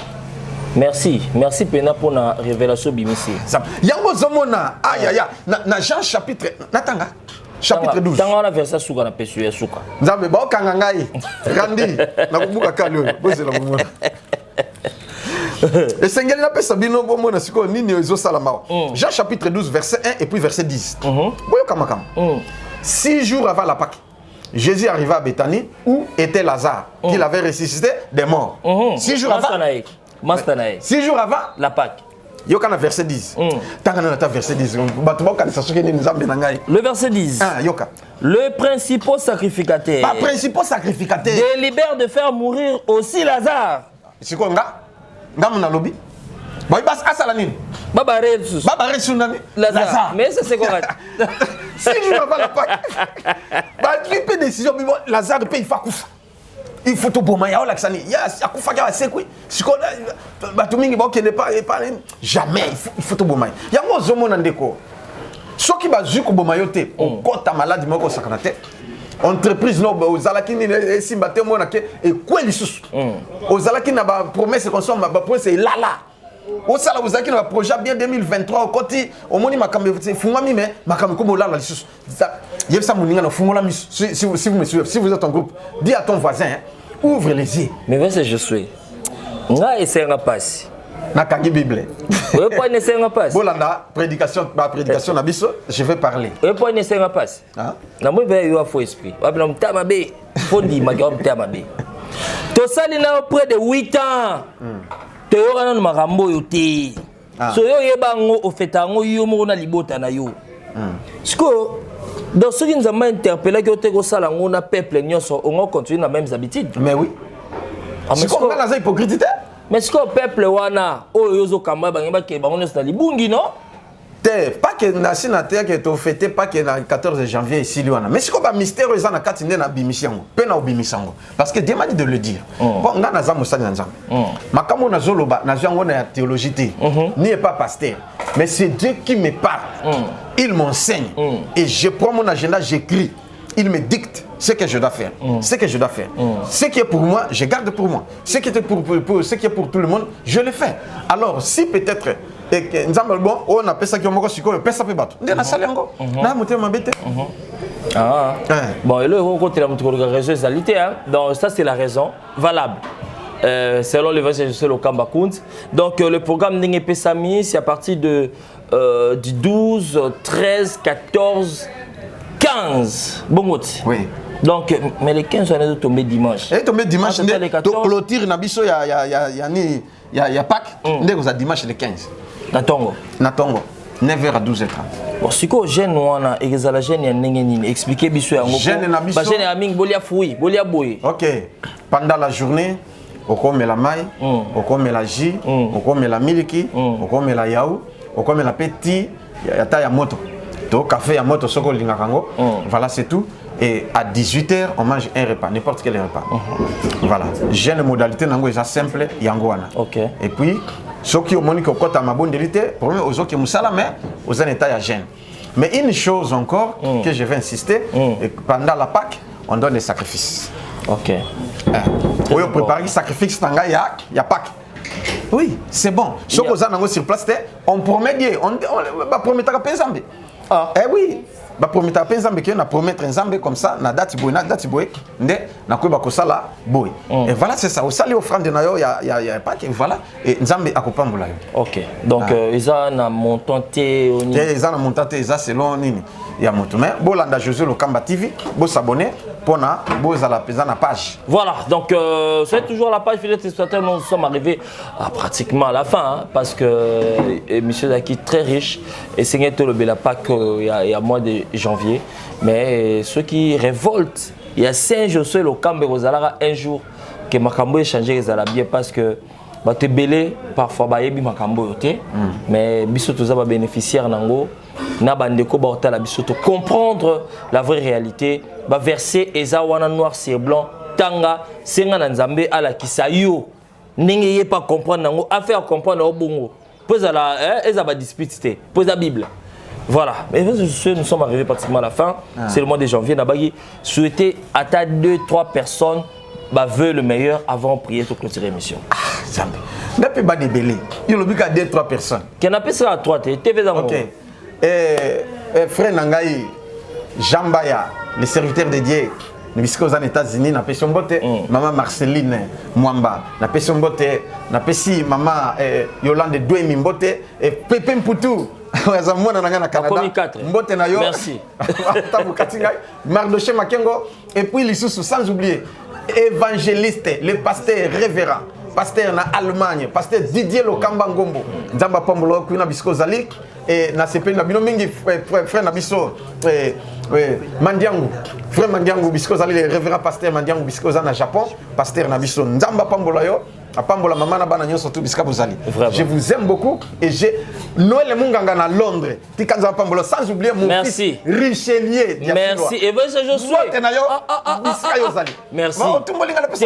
Merci Pena pour la révélation bimisi.
Yango zomona aya na Jean chapitre natanga chapitre 12.
Tanga na verset suka na pesu ya suka.
Nzambe ba okanga ngai. Randi na kubuka kalio. Bozela bomona. Le Seigneur n'a pas sabino bon na siko nini ezo salama. Jean chapitre 12 verset 1 et puis verset 10. Boyo kamakam. 6 jours avant la Pâque, Jésus arriva à Béthanie où était Lazare, qu'il avait ressuscité des morts. 6 jours avant. 6 jours avant
la Pâque.
Yokana verset 10. Tangana ta verset 10.
Le verset 10.
Yoka.
Le principal sacrificateur.
Pas principal sacrificateur.
Délibère de faire mourir aussi Lazare.
C'est quoi nga mona lobi boy bas asala nini
baba resu
nani
Lazare mais c'est quoi
6 jours avant la Pâque ba tripe décision mais Lazare peut il faut kufa il faut to boma ya olaksani ya akufa ka sekwi siko ba to mingi ba okende pas jamais il faut to boma yango zomona ndeko soki ba zuko boma yote on kota malade moko sakana te entreprise no ozalaki ni esimba te mona ke ekweli susu ozalaki na ba promesse consomme ba promesse lala osala ozalaki na ba projet bien 2023 okoti omoni makambe fungami mais makambe ko lala lisusu yebisa moninga na fungola misu si vous me suivez si vous êtes en groupe dis à ton voisin ouvre les yeux
mais verset je suis nga esenga pasi
na kangi bible
oui pas esenga pasi
bolanda prédication na biso je vais parler
oui pas esenga pasi na mo be yo fo esprit wa bina mtama be fondi magyo mtama be to sali na près de 8 ans to yo kana na makambo yo te so yo yebango ofetango yo mo na libota na yo siko donc ceux qui nous ont interpellé que tu as un peuple on continue les mêmes habitudes.
Mais oui. C'est quoi la hypocrite?
Mais ce que le peuple wana o yozo kamba bangeba ke bango na libungi non?
pas que na sénateur que to fêté pas que na 14 janvier ici liwana mais c'est comme un mystère ils en a katine na bimisango pe na obimisango parce que Dieu m'a dit de le dire bon nga na za mosali na nzambe makamo na zoloba na zango na théologie ni pas pasteur mais c'est Dieu qui me parle il m'enseigne et je prends mon agenda j'écris il me dicte ce que je dois faire ce que je dois faire ce qui est pour moi je garde pour moi ce qui est ce qui est pour tout le monde je le fais alors si peut-être et nzambe bon on appelle ça qui on moko siko pesa pe bato ndena salengo na motema mabete
bon et le côté la réseau alité donc ça c'est la raison valable selon le verset de Lokamba Kunt. Donc le programme Ndenge Pesami c'est à partir de du 12 13 14 15 bon
oui.
Donc mais les 15 on est tombé dimanche
et tombé dimanche donc clôture na biso ya Pâques ndeko za dimanche le 15
Natongo
9h à 12h30.
Bon, si ko jeune wana ezala jeune ya ndenge nini expliquer biso yango ba jeune ya mingi bolia fui bolia boy.
OK. Pendant la journée okomela mai, okomela jus, okomela miliki, okomela yaou, okomela petit yata ya moto. To café ya moto soko lingaka ngo. Voilà, c'est tout. Et à 18h, on mange un repas, n'importe quel repas. Voilà. Jeune modalité nango est simple yango wana.
OK.
Et puis ceux qui ont monique au côté à ma bonne délité, pour moi, aux autres qui ont ça mais aux états à gêne. Mais une chose encore que je vais insister, pendant la Pâques, on donne des sacrifices.
OK.
Oui, on prépare des sacrifices, il y a Pâques. Oui, c'est bon. Ceux qui ont sur place, on promet Dieu, on promet à la Zambie. Eh oui. Ba promettre pensambe que na promettre nzambe comme ça na date boy nde na ko ba ko sala boy et voilà c'est ça au sali offrande na yo ya pas que voilà et nzambe akopambola yo.
OK donc ils na montanté oni
ils na montanté ça selon nini ya moto mais bolanda José Lokamba TV bo s'abonner pona bo za la pesa na page.
Voilà donc c'est toujours la page fidèle téléspectateur nous sommes arrivés à pratiquement à la fin parce que monsieur Zaki très riche et c'est le bela pas que il y a mois de janvier mais ceux qui révoltent il y a Saint-José Lokamba Rosalara un jour que makambo échanger les bien parce que ba te belé parfois ba yebi makambo yoté mais biso toza ba bénéficiaire nango na bandeko ba otala biso to comprendre la vraie réalité ba verser eza wana noir sur blanc tanga senga na nzambe ala kisayo ndenge ye pas comprendre nango à faire comprendre au bongo pose la eza ba dispute pose la bible. Voilà, mais nous sommes arrivés pratiquement à la fin. C'est le mois de janvier. Nabagi souhaiter à ta 2-3 personnes veut le meilleur avant de prier pour clôturer l'émission.
Zambi. N'a pas de belé. Il y a 2-3 personnes.
Qui n'a pas ça à toi, TV dans
OK. Frère Nangaï, Jambaya, le serviteur de Dieu. Nous sommes aux États-Unis, na pession bote, maman Marceline Mwamba, na pession bote, na pesi maman Yolande Douemi Mbote et Pepe Mputu.
Merci.
Mardoché Makengo et puis les sous sans oublier évangéliste, le pasteur révérend, pasteur na Allemagne, pasteur Didier Lokamba Ngombo, Nzamba Pambolo Kuna Bisko Zalik et na CP na bino mingi frère na biso Mandiangu, frère Mandiangu Bisko Zalik le révérend pasteur Mandiangu Bisko na Japon, pasteur na biso Nzamba Pambolo yo apambola mama na bana nyoso tout biska bozali. Je vous aime beaucoup et j'ai Noël Munganga na Londres. Tikanza pambola sans oublier mon fils Richelieu.
Merci. Et vous je suis. Merci.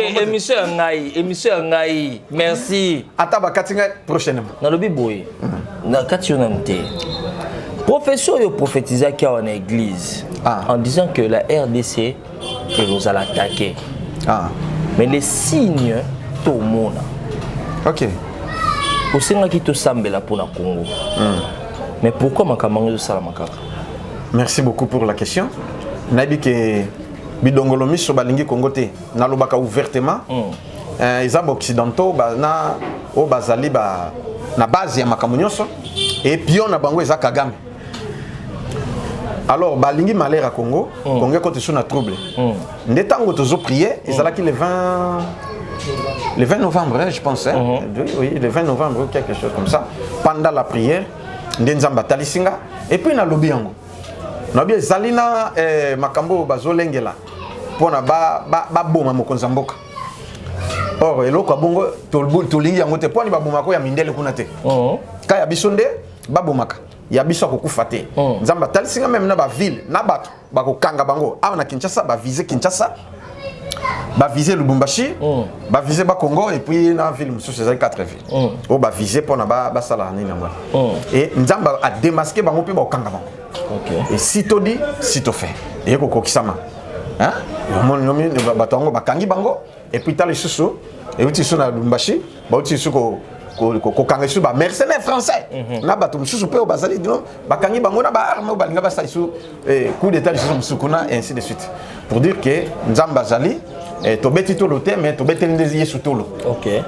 Émission ngai. Merci.
Ataba katinga prochainement.
Na lobi boy. Na kationamte. Professeur yo prophétiser qui en église en disant que la RDC que vous allez attaquer. Mais les signes tout le monde.
OK.
Au Sénégal qui te semble là pour le Congo. Mais pourquoi makamanga de Salamaka?
Merci beaucoup pour la question. Nabi que bidongolo miso balingi Congo te na lobaka ouvertement. Les occidentaux na o bazali ba na base ya makamunyoso et puis on a bango eza Kagame. Alors balingi malheur à Congo, Congo côté sous na trouble. Ndetango tozo prier, ezalaki le 20 novembre, je pense. Oui, le 20 novembre, quelque chose comme ça. Pendant la prière, Ndenzamba Talisinga. Et puis, na lobby yango. Nabi Zalina Makambo Bazolengela. Pona ba boma mokonza mboka. Or, eloko bongo tolbu tolingi yango te poni ba bomako ya mindele kuna te. Kaya bisonde ba bomaka. ya biso kokufa te nzamba talisinga même na ba ville na bato bakokanga bango awa na Kinshasa ba viser Kinshasa ba viser Lubumbashi ba viser ba Congo et puis na ville mosusu ezali 4 villes o ba viser pona ba sala nini ngwa et nzamba a démasqué bango pe ba kanga bango et si to dit si to fait et ko kokisama hein mon nomi bato bango bakangi bango et puis tali susu et uti suna Lubumbashi ba uti suko ko kanga su ba mercenaires français na bato mususu pe o bazali dino bakangi bango na ba arme ba linga ba sa su coup d'état su musukuna et ainsi de suite pour dire que nzamba zali to beti to lote mais to beti ndezi yesu tolo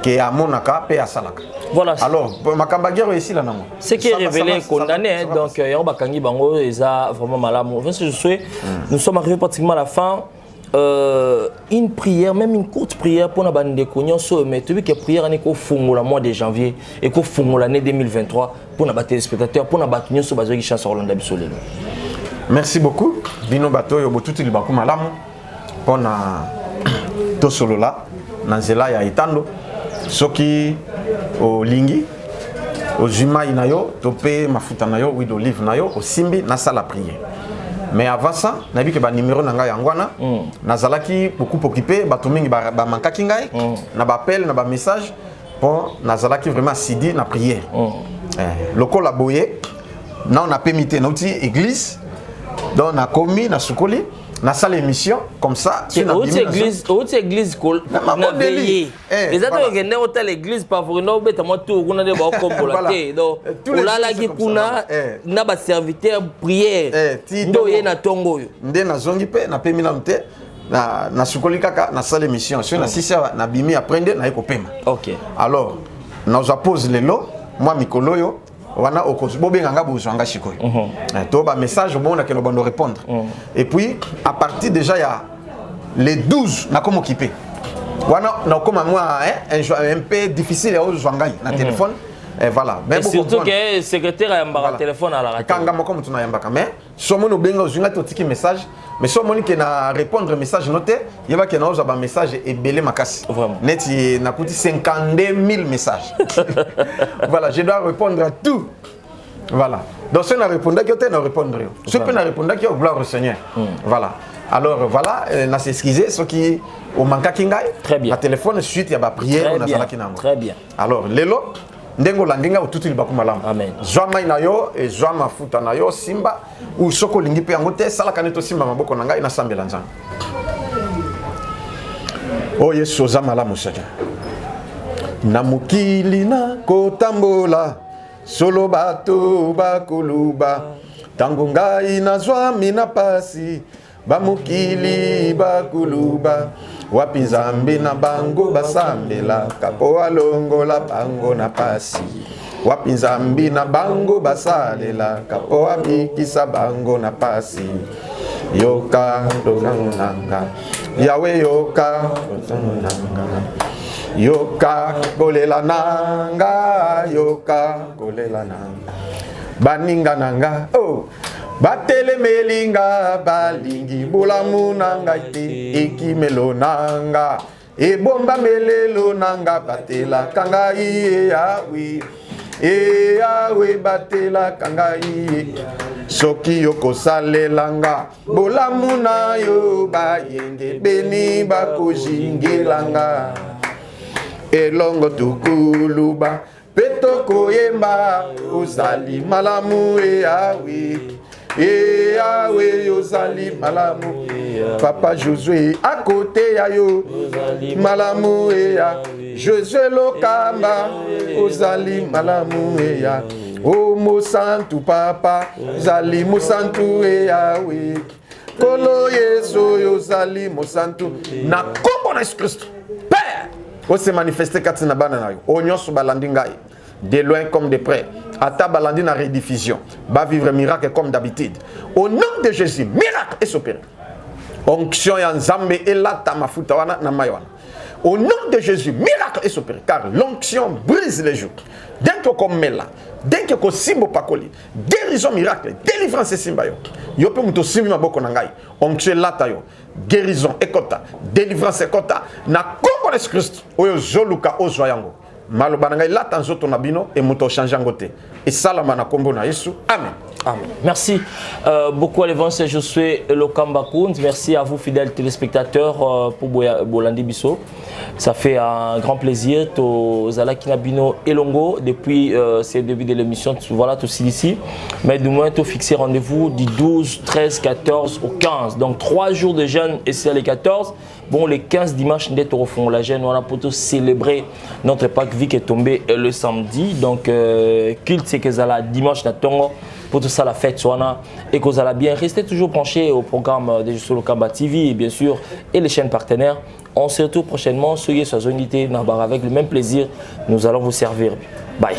que amonaka pe asalaka
voilà
alors makamba guerre ici là nango
ce qui est révélé condamné donc yo bakangi bango eza vraiment malamu je suis nous sommes arrivés pratiquement à la fin. Une prière, même une courte prière pour nous connaître, mais tu vois que la prière est au fond le mois de janvier et qu'au fond l'année 2023 pour nos téléspectateurs, pour nous battre sur base de chance Orlando Absolument.
Merci beaucoup. Bino bato yo botuti libaku malamu pour na to solo là na nzela ya itando soki o lingi o juma inayo topé mafuta nayo huile d'olive nayo o simbi na sala prière. Mais avant ça, na bi ke ba numéro na ngai yangwana nazalaki beaucoup occupé bato mingi ba mankaki ngai na ba appel na ba message pour nazalaki vraiment sidi na prière. Lokola boye na on a permis na outil église donc na komi na sukoli na salle émission comme ça
tu na église na veillé les autres gender hôtel église pas pour no beta mo tout kuna de ba kombola te donc olala ki kuna na ba serviteur prière ndo ye na tongo yo
nde na zongi pe na pemi na mte na sukoli kaka na salle émission sur na 6h na bimi aprendre na ekopema. OK alors na za pose lelo moi mikolo yo wana okosi bobenganga bozwanga shikoyo to ba message bon na ke no bando répondre et puis à partir déjà ya les 12 na comme occupé wana na comme moi un peu difficile au zwanga na téléphone et voilà
mais surtout que secrétaire a un téléphone à la radio
kanga moko mutu na yambaka mais somo no benga ozwanga to tiki message mais somo ni ke na répondre message noté yeba ke na oza ba message et belé makasi neti na kuti 52 000 messages voilà je dois répondre à tout voilà donc si on a répondu que tu as répondu si on a répondu que gloire au Seigneur voilà alors voilà na s'excuser ce qui au manka kingai
très bien
la téléphone suite ya ba prière on a ça qui
très bien
alors lelo ndengo landinga ututu libaku malamu
amen
zwama inayo e zwama futa nayo simba ou soko lingi pe yango te sala kaneto simba maboko na ngai na sambela nzanga o yesu za malamu Seigneur na mukili na kotambola solo bato bakuluba tango ngai na zwami na pasi bamukili bakuluba wapi nzambe na bango basambela kapo alongola bango na pasi wapi nzambe na bango basalela kapo amikisa bango na pasi yoka lonanga yawe yoka lonanga yoka kolela nanga yoka kolela nanga baninga nanga oh batele melinga balingi bolamu nanga te ekimelo nanga ebomba melelo nanga batela kanga iye yawe batela kanga iye soki yokosalelanga bolamu na yo bayenge beni bakozingelanga elongo tukuluba petoko yemba ozali malamu Yahweh ozali malamu Papa Josué à côté ya yo malamu Josué Lokamba ozali malamu O Mosantu Papa ozali Mosantu Yahweh Kolo Yesu ozali Mosantu na kombo na Jésus Christ Père o se manifester katina bana na yo o nyonso balandi ngai de loin comme de près. Ata balandi na rediffusion. Va vivre miracle comme d'habitude. Au nom de Jésus, miracle est opéré. Onction ya nzambe elata mafuta wana na mayoana. Au nom de Jésus, miracle est opéré. Car l'onction brise les jours. Dès que comme mela, dès que simbo pakoli, guérison miracle, délivrance simba yo. Yo pe muto simbi maboko na ngai. Onction lata yo. Guérison ekota, délivrance ekota na kombo de Christ. Oyo zoluka ozwa yango. maloba na ngai lata nzoto na bino et moto change ngote et salama na kombo na Yesu amen.
Amen. Merci beaucoup à l'avance, je suis Lokamba Kound. Merci à vous fidèles téléspectateurs pour Bolandi Bisso. Ça fait un grand plaisir. Zala Kinabino et Longo depuis c'est le début de l'émission. Voilà tout ici. Mais du moins, tout fixé rendez-vous du 12, 13, 14 au 15. Donc 3 jours de jeûne et c'est les 14. Bon, les 15 dimanches d'être au fond la jeûne, on a pour célébrer notre Pâques vie qui est tombé le samedi. Donc culte c'est que Zala dimanche n'attend pour tout ça la fête soit et que vous allez bien rester toujours branché au programme de Juste Lokamba TV et bien sûr et les chaînes partenaires. On se retrouve prochainement, soyez sur Zonité Nabar avec le même plaisir, nous allons vous servir. Bye.